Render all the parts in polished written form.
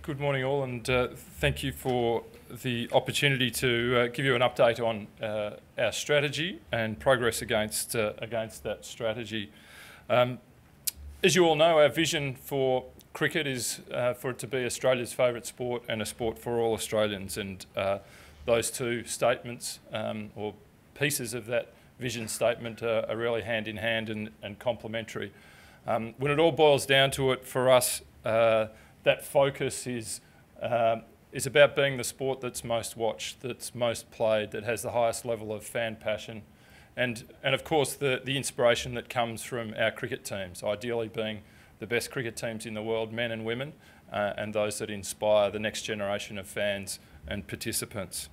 Good morning all, and thank you for the opportunity to give you an update on our strategy and progress against that strategy. As you all know, our vision for cricket is for it to be Australia's favourite sport and a sport for all Australians, and those two statements or pieces of that vision statement are really hand in hand and complementary. When it all boils down to it, for us, that focus is about being the sport that's most watched, that's most played, that has the highest level of fan passion, and of course the inspiration that comes from our cricket teams, ideally being the best cricket teams in the world, men and women, and those that inspire the next generation of fans and participants.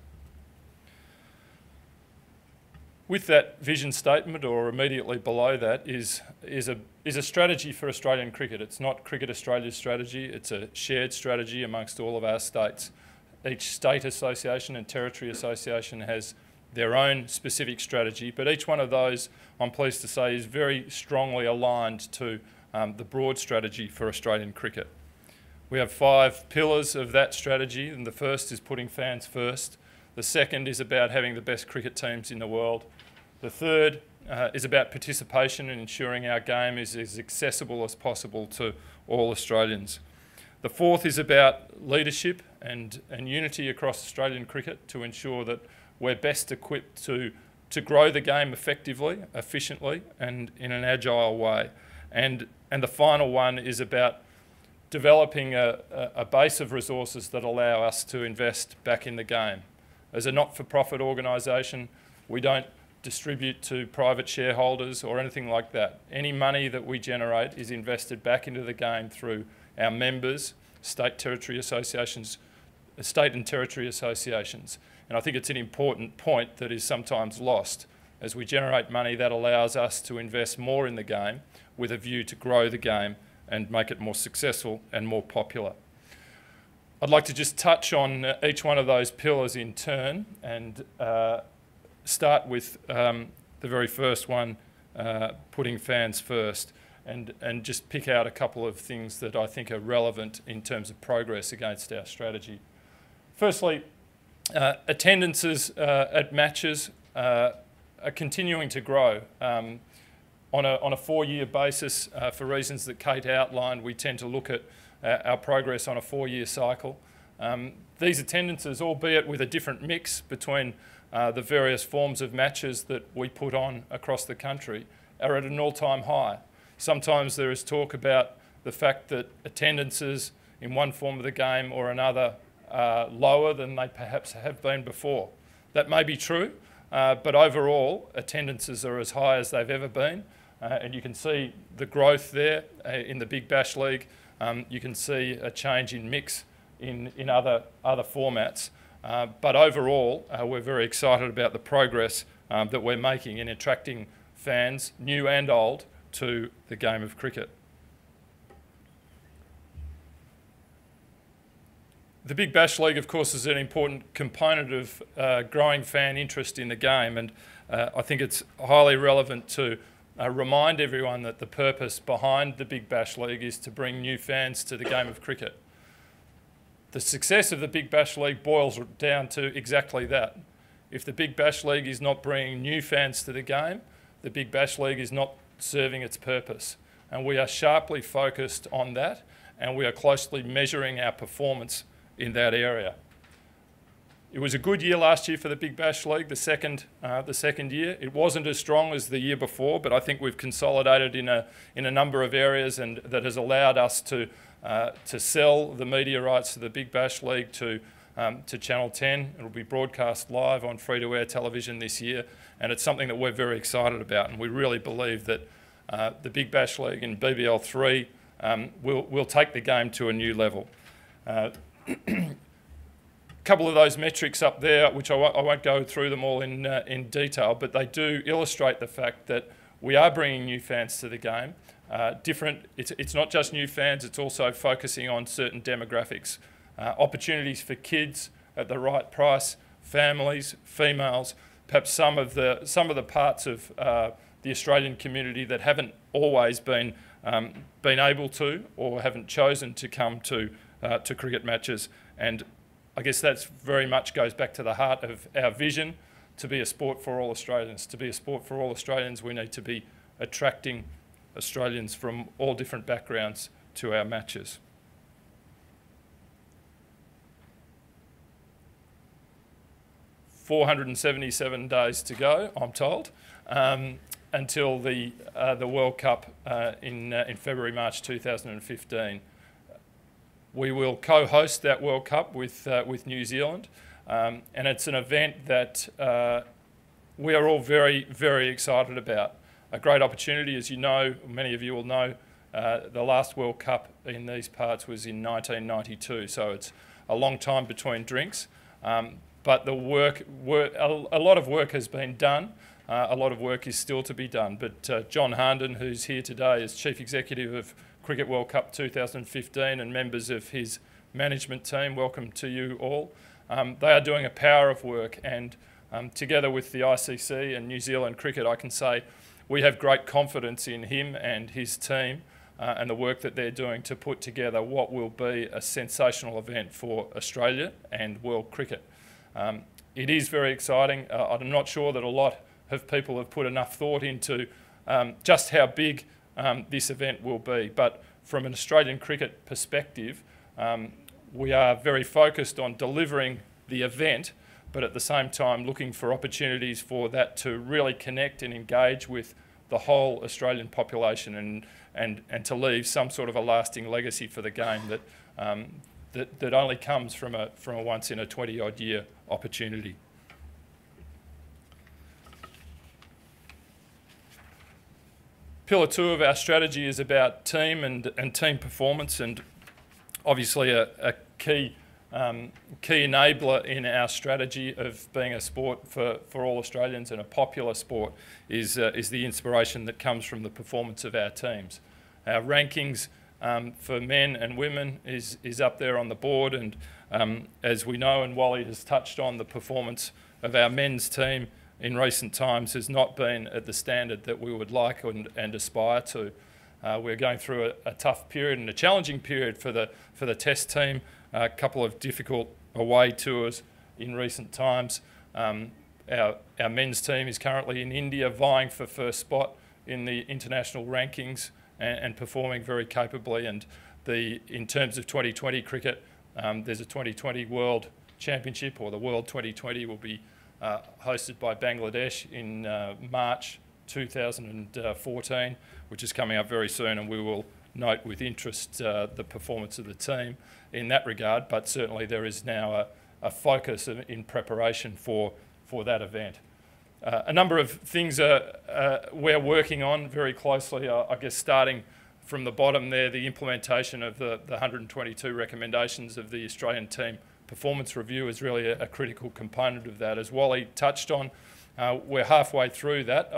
With that vision statement, or immediately below that, is a strategy for Australian cricket. It's not Cricket Australia's strategy, it's a shared strategy amongst all of our states. Each state association and territory association has their own specific strategy, but each one of those, I'm pleased to say, is very strongly aligned to the broad strategy for Australian cricket. We have 5 pillars of that strategy, and the first is putting fans first. The second is about having the best cricket teams in the world. The third is about participation and ensuring our game is as accessible as possible to all Australians. The fourth is about leadership and unity across Australian cricket to ensure that we're best equipped to grow the game effectively, efficiently, and in an agile way. And the final one is about developing a base of resources that allow us to invest back in the game. As a not-for-profit organisation, we don't distribute to private shareholders or anything like that. Any money that we generate is invested back into the game through our members, state and territory associations. And I think it's an important point that is sometimes lost. As we generate money, that allows us to invest more in the game with a view to grow the game and make it more successful and more popular. I'd like to just touch on each one of those pillars in turn and start with the very first one, putting fans first, and just pick out a couple of things that I think are relevant in terms of progress against our strategy. Firstly, attendances at matches are continuing to grow. On a 4-year basis, for reasons that Kate outlined, we tend to look at our progress on a 4-year cycle. These attendances, albeit with a different mix between the various forms of matches that we put on across the country, are at an all-time high. Sometimes there is talk about the fact that attendances in one form of the game or another are lower than they perhaps have been before. That may be true, but overall attendances are as high as they've ever been, and you can see the growth there in the Big Bash League. You can see a change in mix in other formats. But overall, we're very excited about the progress that we're making in attracting fans, new and old, to the game of cricket. The Big Bash League, of course, is an important component of growing fan interest in the game, and I think it's highly relevant to remind everyone that the purpose behind the Big Bash League is to bring new fans to the game of cricket. The success of the Big Bash League boils down to exactly that. If the Big Bash League is not bringing new fans to the game, the Big Bash League is not serving its purpose. And we are sharply focused on that, and we are closely measuring our performance in that area. It was a good year last year for the Big Bash League, the second year. It wasn't as strong as the year before, but I think we've consolidated in a number of areas, and that has allowed us to sell the media rights to the Big Bash League to Channel 10. It'll be broadcast live on free-to-air television this year, and it's something that we're very excited about, and we really believe that the Big Bash League in BBL 3 will take the game to a new level. Couple of those metrics up there, which I won't go through them all in detail, but they do illustrate the fact that we are bringing new fans to the game. It's not just new fans, it's also focusing on certain demographics. Opportunities for kids at the right price, families, females, perhaps some of the parts of the Australian community that haven't always been able to or haven't chosen to come to to cricket matches. And I guess that's very much goes back to the heart of our vision, to be a sport for all Australians. To be a sport for all Australians, we need to be attracting Australians from all different backgrounds to our matches. "477 days to go, I'm told, until the World Cup in February, March 2015. We will co-host that World Cup with New Zealand, and it's an event that we are all very, very excited about. A great opportunity, as you know, many of you will know, the last World Cup in these parts was in 1992, so it's a long time between drinks. But a lot of work has been done. A lot of work is still to be done. But John Harnden, who's here today as Chief Executive of Cricket World Cup 2015 and members of his management team, welcome to you all. They are doing a power of work, and together with the ICC and New Zealand Cricket, I can say we have great confidence in him and his team and the work that they're doing to put together what will be a sensational event for Australia and world cricket. It is very exciting. I'm not sure that a lot of people have put enough thought into just how big this event will be, but from an Australian cricket perspective, we are very focused on delivering the event, but at the same time looking for opportunities for that to really connect and engage with the whole Australian population and to leave some sort of a lasting legacy for the game that only comes from a once in a 20-odd year opportunity. Pillar 2 of our strategy is about team and team performance, and obviously a key enabler in our strategy of being a sport for all Australians and a popular sport is the inspiration that comes from the performance of our teams. Our rankings for men and women is up there on the board, and as we know, and Wally has touched on, the performance of our men's team in recent times has not been at the standard that we would like and aspire to. We're going through a tough period and a challenging period for the Test team. A couple of difficult away tours in recent times. Our men's team is currently in India vying for first spot in the international rankings and performing very capably. And in terms of 2020 cricket, there's a 2020 World Championship, or the World 2020 will be hosted by Bangladesh in March 2014, which is coming up very soon, and we will note with interest the performance of the team in that regard, but certainly there is now a focus in preparation for that event. A number of things we're working on very closely, I guess starting from the bottom there, the implementation of the 122 recommendations of the Australian team performance review is really a critical component of that. As Wally touched on, we're halfway through that.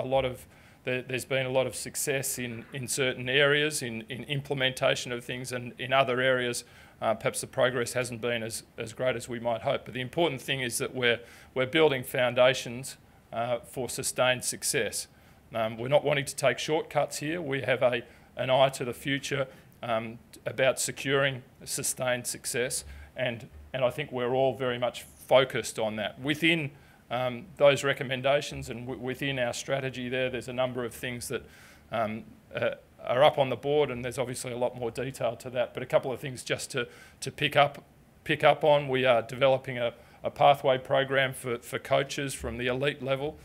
There's been a lot of success in certain areas, in implementation of things, and in other areas perhaps the progress hasn't been as great as we might hope. But the important thing is that we're building foundations for sustained success. We're not wanting to take shortcuts here. We have an eye to the future about securing sustained success, and I think we're all very much focused on that. Within those recommendations and within our strategy there's a number of things that are up on the board, and there's obviously a lot more detail to that, but a couple of things just to pick up on. We are developing a pathway program for coaches from the elite level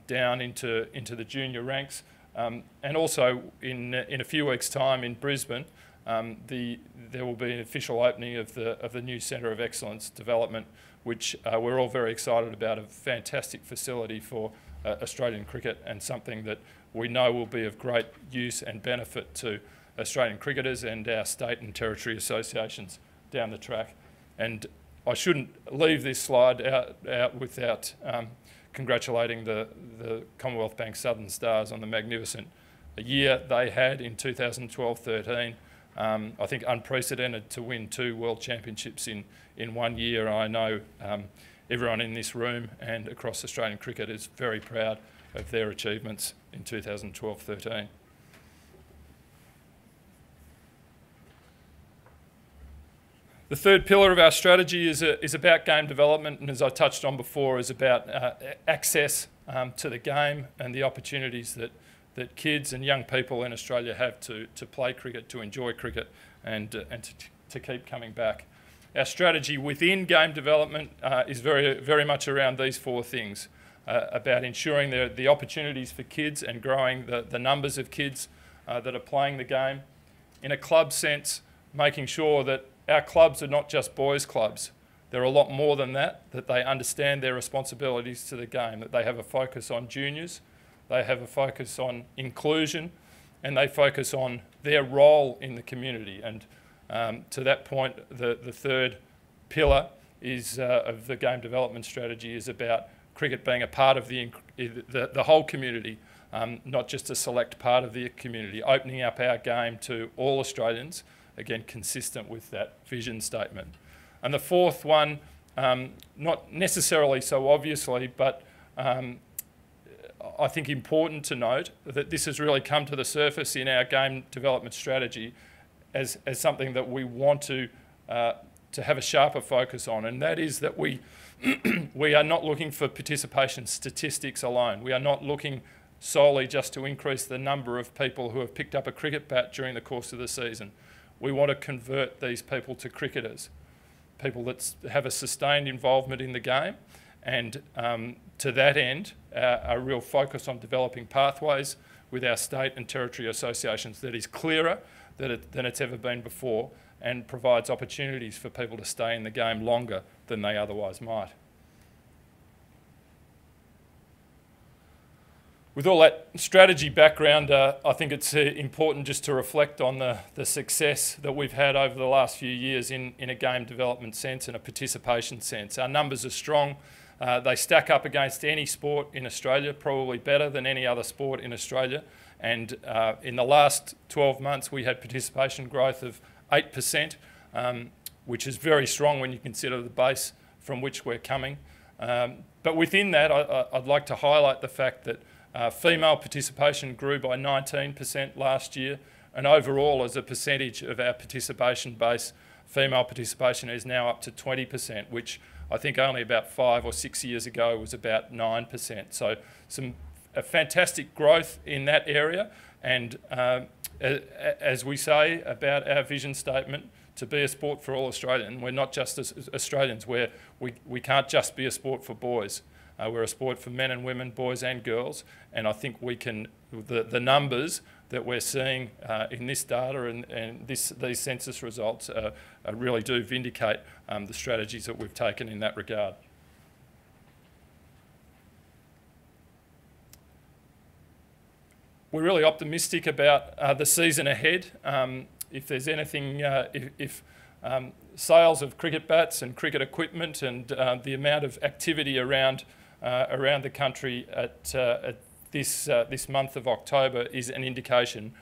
down into the junior ranks, and also in a few weeks' time in Brisbane, there will be an official opening of the new Centre of Excellence Development, which we're all very excited about. A fantastic facility for Australian cricket, and something that we know will be of great use and benefit to Australian cricketers and our state and territory associations down the track. And I shouldn't leave this slide out without congratulating the Commonwealth Bank Southern Stars on the magnificent year they had in 2012-13. I think unprecedented to win 2 World Championships in 1 year. I know everyone in this room and across Australian cricket is very proud of their achievements in 2012-13. The third pillar of our strategy is about game development, and as I touched on before, is about access to the game and the opportunities that kids and young people in Australia have to play cricket, to enjoy cricket, and to keep coming back. Our strategy within game development is very much around these four things, about ensuring the opportunities for kids and growing the numbers of kids that are playing the game. In a club sense, making sure that our clubs are not just boys' clubs. They're a lot more than that they understand their responsibilities to the game, that they have a focus on juniors, they have a focus on inclusion, and they focus on their role in the community. And to that point, the third pillar is of the game development strategy is about cricket being a part of the whole community, not just a select part of the community, opening up our game to all Australians, again, consistent with that vision statement. And the fourth one, not necessarily so obviously, but I think important to note that this has really come to the surface in our game development strategy as something that we want to have a sharper focus on, and that is that we are not looking for participation statistics alone. We are not looking solely just to increase the number of people who have picked up a cricket bat during the course of the season. We want to convert these people to cricketers, people that have a sustained involvement in the game, and to that end, a real focus on developing pathways with our state and territory associations that is clearer than it's ever been before, and provides opportunities for people to stay in the game longer than they otherwise might. With all that strategy background, I think it's important just to reflect on the success that we've had over the last few years in a game development sense and a participation sense. Our numbers are strong. They stack up against any sport in Australia, probably better than any other sport in Australia. And in the last 12 months, we had participation growth of 8%, which is very strong when you consider the base from which we're coming. But within that, I'd like to highlight the fact that female participation grew by 19% last year, and overall, as a percentage of our participation base, female participation is now up to 20%, which I think only about 5 or 6 years ago was about 9%. So a fantastic growth in that area, and as we say about our vision statement, to be a sport for all Australians. We're not just Australians, we can't just be a sport for boys. We're a sport for men and women, boys and girls, and I think we can, the numbers that we're seeing in this data and these census results really do vindicate the strategies that we've taken in that regard. We're really optimistic about the season ahead. If there's anything, if sales of cricket bats and cricket equipment and the amount of activity around the country at this month of October is an indication,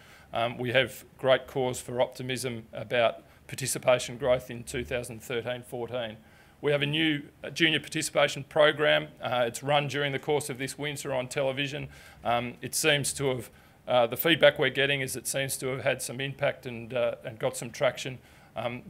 we have great cause for optimism about participation growth in 2013-14. We have a new junior participation program. It's run during the course of this winter on television. It seems to have, the feedback we're getting is it seems to have had some impact and got some traction.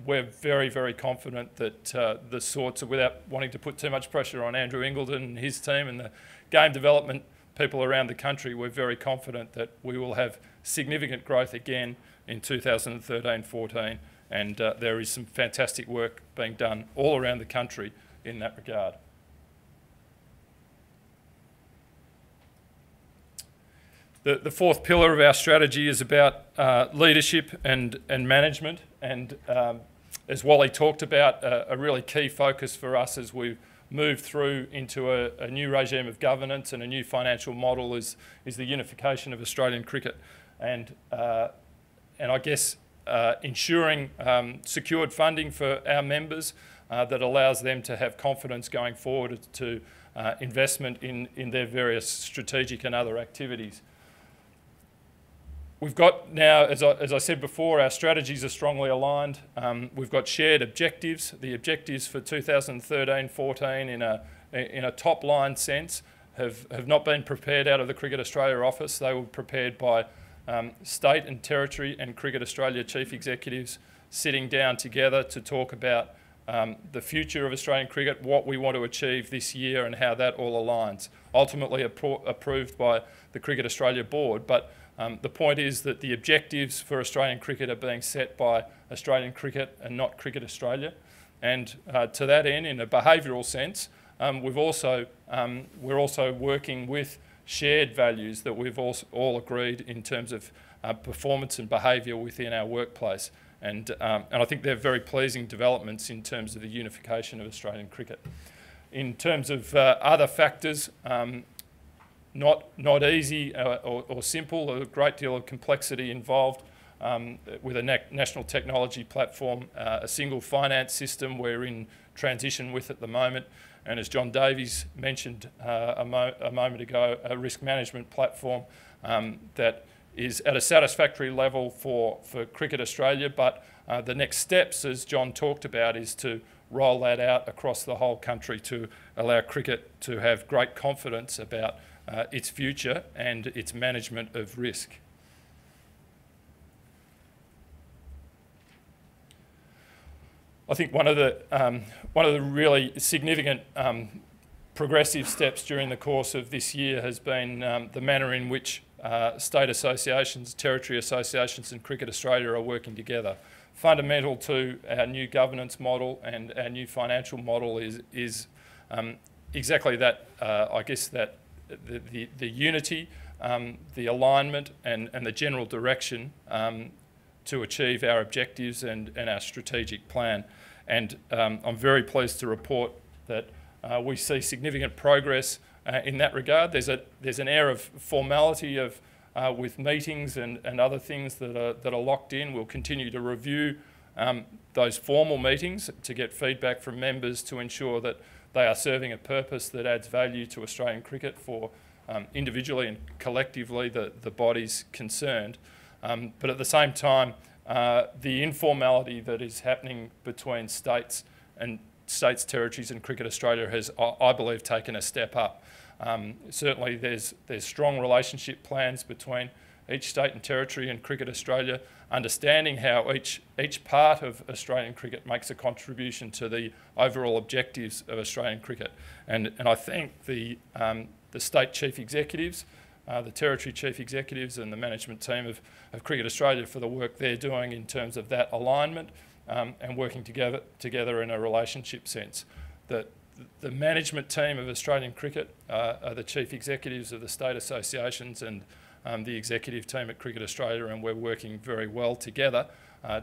We're very confident that the sorts of, without wanting to put too much pressure on Andrew Ingleton and his team and the game development people around the country, we're very confident that we will have significant growth again in 2013-14, and there is some fantastic work being done all around the country in that regard. The fourth pillar of our strategy is about leadership and management, and as Wally talked about, a really key focus for us as we move through into a new regime of governance and a new financial model is the unification of Australian cricket, and I guess ensuring secured funding for our members that allows them to have confidence going forward to investment in their various strategic and other activities. We've got now, as I said before, our strategies are strongly aligned. We've got shared objectives. The objectives for 2013-14 in a top-line sense have not been prepared out of the Cricket Australia office. They were prepared by state and territory and Cricket Australia chief executives sitting down together to talk about the future of Australian cricket, what we want to achieve this year and how that all aligns. Ultimately approved by the Cricket Australia board, but the point is that the objectives for Australian cricket are being set by Australian cricket and not Cricket Australia. And to that end, in a behavioural sense, we're also working with shared values that we've all agreed in terms of performance and behaviour within our workplace. And I think they're very pleasing developments in terms of the unification of Australian cricket. In terms of other factors, not easy or simple, a great deal of complexity involved with a national technology platform, a single finance system we're in transition with at the moment, and as John Davies mentioned a moment ago, a risk management platform that is at a satisfactory level for Cricket Australia, but the next steps, as John talked about, is to roll that out across the whole country to allow cricket to have great confidence about its future and its management of risk. I think one of the really significant progressive steps during the course of this year has been the manner in which state associations, territory associations and Cricket Australia are working together. Fundamental to our new governance model and our new financial model is exactly that, I guess, that the unity, the alignment and the general direction to achieve our objectives and our strategic plan. And I'm very pleased to report that we see significant progress in that regard. There's an air of formality with meetings and other things that are locked in. We'll continue to review those formal meetings to get feedback from members to ensure that they are serving a purpose that adds value to Australian cricket for individually and collectively the bodies concerned. But at the same time, the informality that is happening between states, territories and Cricket Australia has, I believe, taken a step up. Certainly there's strong relationship plans between each state and territory and Cricket Australia, understanding how each part of Australian cricket makes a contribution to the overall objectives of Australian cricket. And I thank the state chief executives, the territory chief executives and the management team of Cricket Australia for the work they're doing in terms of that alignment and working together in a relationship sense. The management team of Australian cricket are the chief executives of the state associations and the executive team at Cricket Australia, and we're working very well together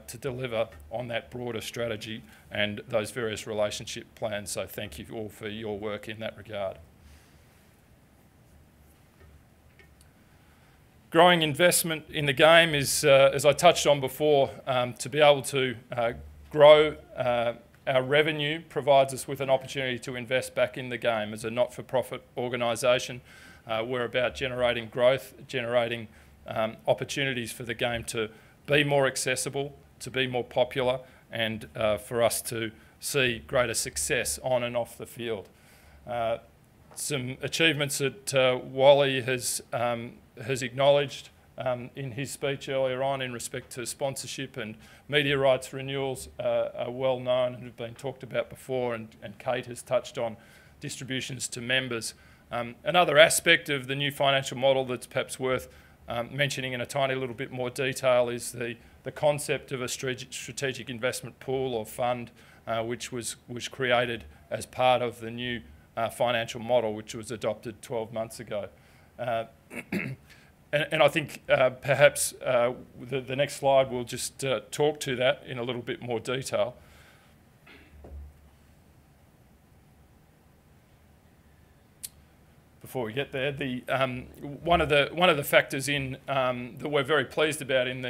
to deliver on that broader strategy and those various relationship plans. So thank you all for your work in that regard. Growing investment in the game is, as I touched on before, to be able to grow our revenue provides us with an opportunity to invest back in the game. As a not-for-profit organisation, we're about generating growth, generating opportunities for the game to be more accessible, to be more popular, and for us to see greater success on and off the field. Some achievements that Wally has acknowledged in his speech earlier on in respect to sponsorship and media rights renewals are well known and have been talked about before, and Kate has touched on distributions to members. Another aspect of the new financial model that's perhaps worth mentioning in a tiny little bit more detail is the concept of a strategic investment pool or fund which was created as part of the new financial model which was adopted 12 months ago. And I think perhaps the next slide will just talk to that in a little bit more detail. Before we get there, one of the factors in that we're very pleased about in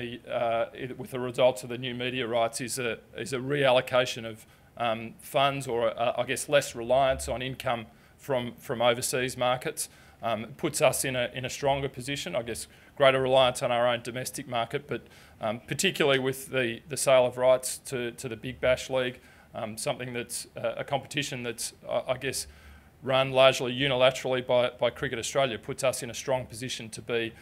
with the results of the new media rights is a reallocation of funds, or I guess less reliance on income from overseas markets. It puts us in a stronger position, I guess greater reliance on our own domestic market, but particularly with the sale of rights to the Big Bash League, something that's a competition that's, I guess, run largely unilaterally by Cricket Australia, puts us in a strong position to be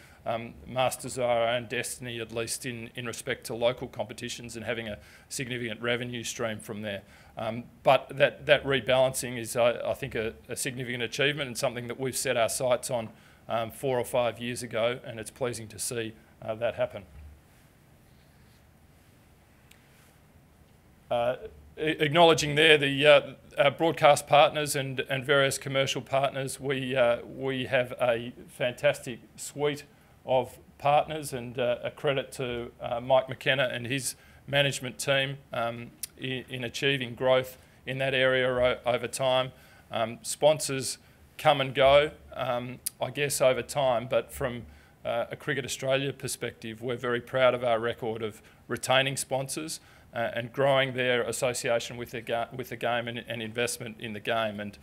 masters of our own destiny, at least in respect to local competitions, and having a significant revenue stream from there. But that rebalancing is, I think, a significant achievement and something that we've set our sights on 4 or 5 years ago, and it's pleasing to see that happen. Acknowledging there the broadcast partners and various commercial partners, we have a fantastic suite of partners, and a credit to Mike McKenna and his management team in achieving growth in that area over time. Sponsors come and go, I guess, over time, but from a Cricket Australia perspective, we're very proud of our record of retaining sponsors and growing their association with the game and investment in the game, and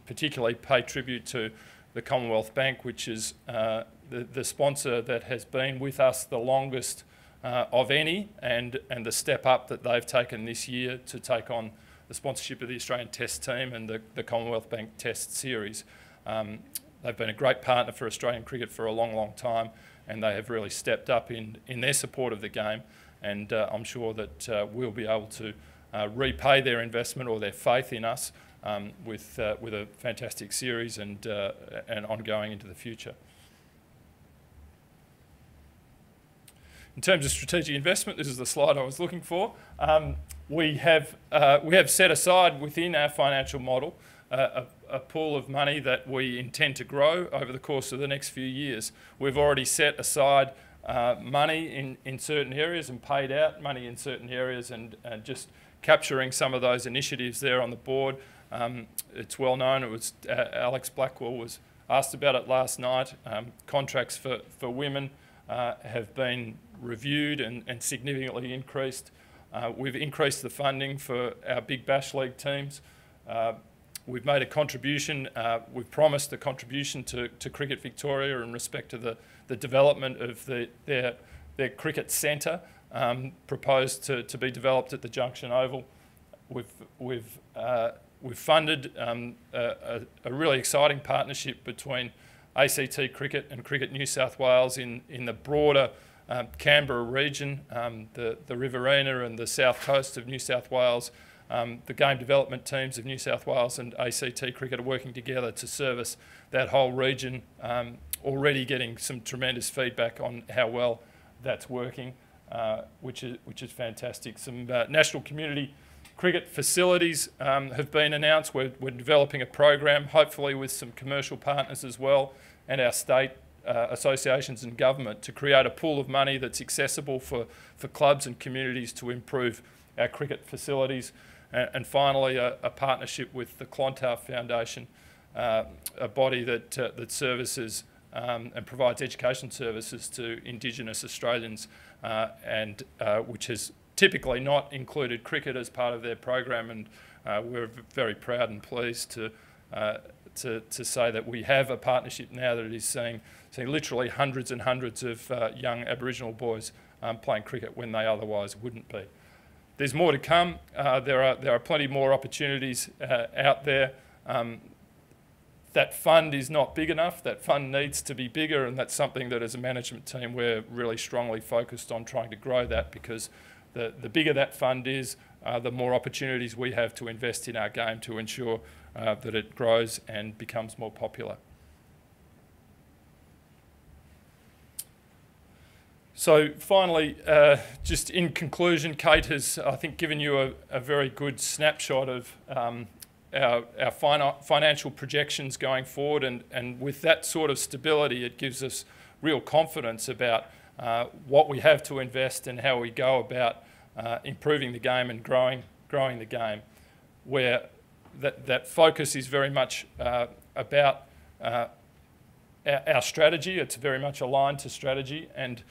particularly pay tribute to the Commonwealth Bank, which is the sponsor that has been with us the longest of any, and the step up that they've taken this year to take on the sponsorship of the Australian Test team and the Commonwealth Bank Test series. They've been a great partner for Australian cricket for a long, long time, and they have really stepped up in their support of the game, and I'm sure that we'll be able to repay their investment or their faith in us with a fantastic series and ongoing into the future. In terms of strategic investment, this is the slide I was looking for. We have set aside within our financial model a pool of money that we intend to grow over the course of the next few years. We've already set aside money in certain areas and paid out money in certain areas, and just capturing some of those initiatives there on the board. It's well known, it was Alex Blackwell was asked about it last night. Contracts for women have been reviewed and significantly increased. We've increased the funding for our Big Bash League teams. We've made a contribution, we've promised a contribution to Cricket Victoria in respect to the development of their cricket centre, proposed to be developed at the Junction Oval. We've funded a really exciting partnership between ACT Cricket and Cricket New South Wales in the broader Canberra region, the Riverina and the south coast of New South Wales. The game development teams of New South Wales and ACT Cricket are working together to service that whole region, already getting some tremendous feedback on how well that's working, which is fantastic. Some national community cricket facilities have been announced. We're developing a program, hopefully with some commercial partners as well, and our state associations and government, to create a pool of money that's accessible for clubs and communities to improve our cricket facilities. And finally, a partnership with the Clontarf Foundation, a body that services and provides education services to Indigenous Australians, and which has typically not included cricket as part of their program. And we're very proud and pleased to say that we have a partnership now that is seeing literally hundreds and hundreds of young Aboriginal boys playing cricket when they otherwise wouldn't be. There's more to come. There are plenty more opportunities out there. That fund is not big enough. That fund needs to be bigger, and that's something that as a management team we're really strongly focused on trying to grow that, because the bigger that fund is, the more opportunities we have to invest in our game to ensure that it grows and becomes more popular. So finally, just in conclusion, Kate has, I think, given you a very good snapshot of our financial projections going forward, and with that sort of stability, it gives us real confidence about what we have to invest and how we go about improving the game and growing the game, where that focus is very much about our strategy. It's very much aligned to strategy, and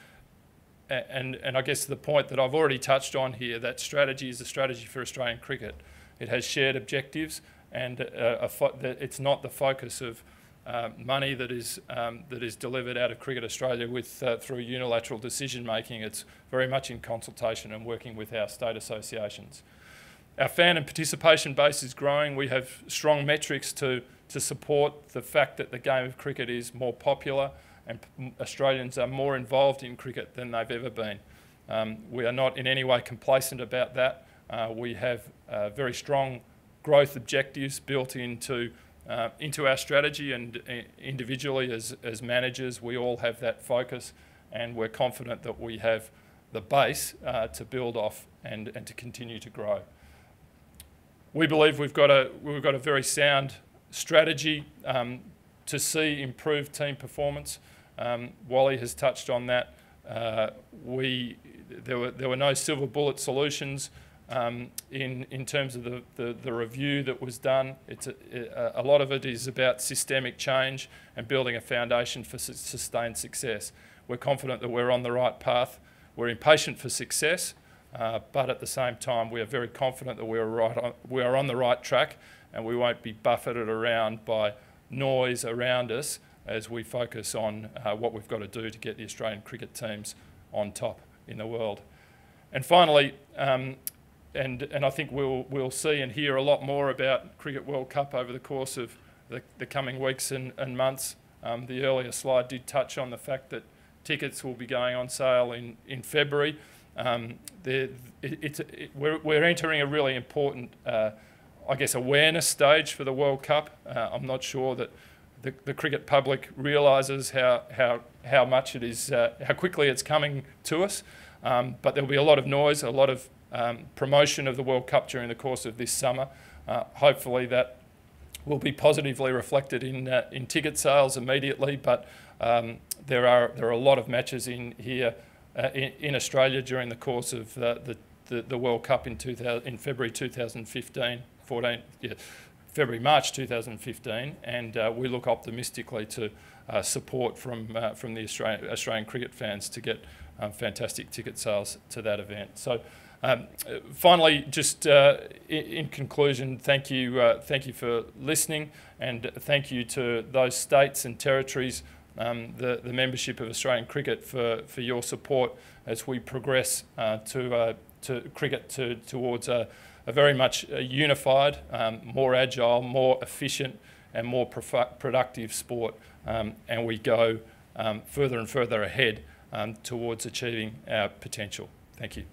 I guess the point that I've already touched on here, that strategy is a strategy for Australian cricket. It has shared objectives, and it's not the focus of money that is delivered out of Cricket Australia through unilateral decision making. It's very much in consultation and working with our state associations. Our fan and participation base is growing. We have strong metrics to to support the fact that the game of cricket is more popular and Australians are more involved in cricket than they've ever been. We are not in any way complacent about that. We have very strong growth objectives built into our strategy, and individually as managers we all have that focus, and we're confident that we have the base to build off and to continue to grow. We believe we've got a very sound strategy to see improved team performance. Wally has touched on that. There were no silver bullet solutions in terms of the review that was done. A lot of it is about systemic change and building a foundation for sustained success. We're confident that we're on the right path. We're impatient for success, but at the same time we are very confident that we are on the right track, and we won't be buffeted around by noise around us as we focus on what we've got to do to get the Australian cricket teams on top in the world. And finally, and I think we'll see and hear a lot more about Cricket World Cup over the course of the coming weeks and months. The earlier slide did touch on the fact that tickets will be going on sale in February. We're entering a really important, I guess, awareness stage for the World Cup. I'm not sure that the cricket public realises how much it is, how quickly it's coming to us. But there'll be a lot of noise, a lot of promotion of the World Cup during the course of this summer. Hopefully that will be positively reflected in ticket sales immediately. But there are a lot of matches in in Australia during the course of the World Cup in February 2015, March 2015, and we look optimistically to support from the Australian cricket fans to get fantastic ticket sales to that event. So finally, just in conclusion, thank you for listening, and thank you to those states and territories, the membership of Australian cricket, for your support as we progress to cricket towards a very much unified, more agile, more efficient and more productive sport, and we go further and further ahead towards achieving our potential. Thank you.